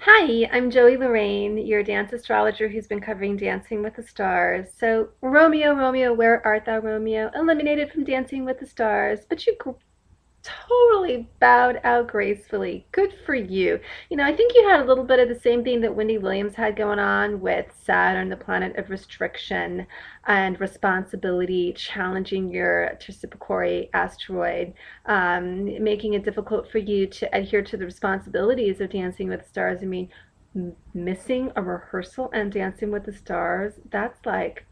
Hi, I'm Joey Lorraine, your dance astrologer who's been covering Dancing with the Stars. So, Romeo, Romeo, where art thou, Romeo? Eliminated from Dancing with the Stars, but you totally bowed out gracefully. Good for you. I think you had a little bit of the same thing that Wendy Williams had going on with Saturn, the planet of restriction and responsibility, challenging your Tercipitory asteroid, making it difficult for you to adhere to the responsibilities of Dancing with the Stars. I mean, missing a rehearsal and Dancing with the Stars, that's like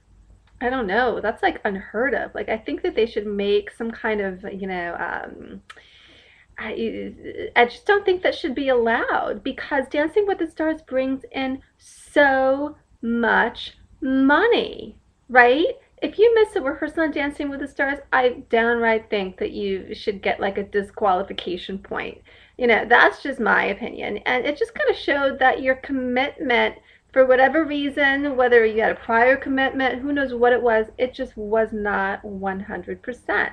I don't know. That's like unheard of. Like, I think that they should make some kind of, I just don't think that should be allowed because Dancing with the Stars brings in so much money, right? If you miss a rehearsal on Dancing with the Stars, I downright think that you should get like a disqualification point. That's just my opinion. And it just kind of showed that your commitment, for whatever reason, whether you had a prior commitment, who knows what it just was not 100%,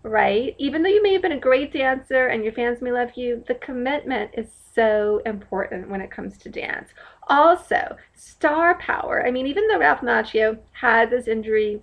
right? Even though you may have been a great dancer and your fans may love you, the commitment is so important when it comes to dance. Also, star power. I mean, even though Ralph Macchio had this injury,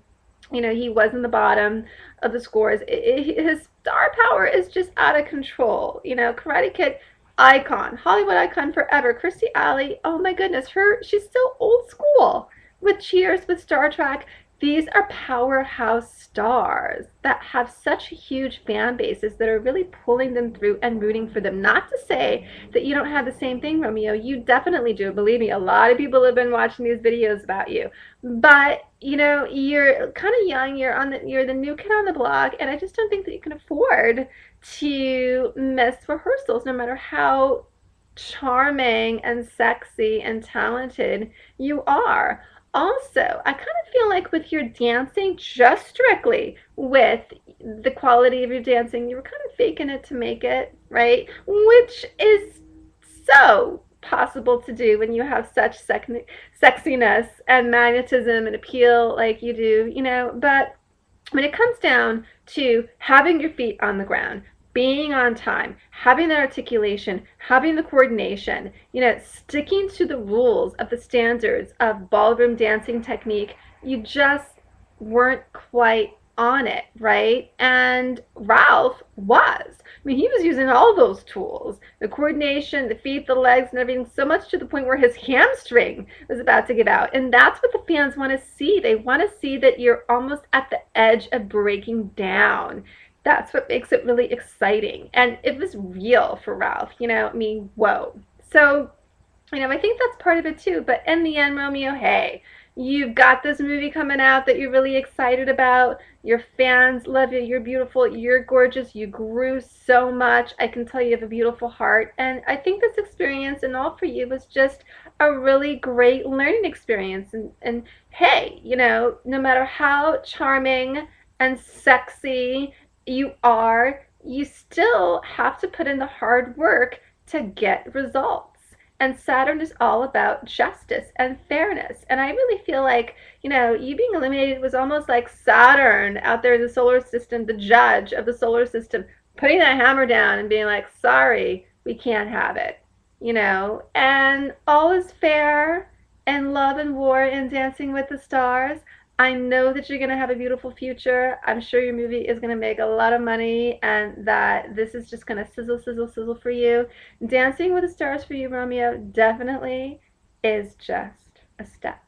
he was in the bottom of the scores. His star power is just out of control. Karate Kid icon, Hollywood icon forever. Kirstie Alley, oh my goodness, she's still old school with Cheers, with Star Trek. These are powerhouse stars that have such huge fan bases that are really pulling them through and rooting for them. Not to say that you don't have the same thing, Romeo. You definitely do. Believe me, a lot of people have been watching these videos about you. But you're kind of young. You're the new kid on the block, and I just don't think that you can afford to miss rehearsals, no matter how charming and sexy and talented you are. Also, I kind of feel like with your dancing, just strictly with the quality of your dancing, you were kind of faking it to make it, right? Which is so possible to do when you have such sexiness and magnetism and appeal like you do, but when it comes down to having your feet on the ground, being on time, having that articulation, having the coordination, sticking to the rules of the standards of ballroom dancing technique, you just weren't quite on it, right? And Ralph was. I mean, he was using all those tools, the coordination, the feet, the legs, and everything, so much to the point where his hamstring was about to give out. And that's what the fans want to see. They want to see that you're almost at the edge of breaking down. That's what makes it really exciting. And it was real for Ralph, I mean, whoa. So, I think that's part of it too. But in the end, Romeo, hey, you've got this movie coming out that you're really excited about. Your fans love you. You're beautiful. You're gorgeous. You grew so much. I can tell you have a beautiful heart. And I think this experience and all for you was just a really great learning experience. And hey, no matter how charming and sexy you are, you still have to put in the hard work to get results. And Saturn is all about justice and fairness. And I really feel like, you being eliminated was almost like Saturn out there in the solar system, the judge of the solar system, putting that hammer down and being like, sorry, we can't have it. And all is fair and love and war and Dancing with the Stars. I know that you're going to have a beautiful future. I'm sure your movie is going to make a lot of money and that this is just going to sizzle, sizzle, sizzle for you. Dancing with the Stars for you, Romeo, definitely is just a step.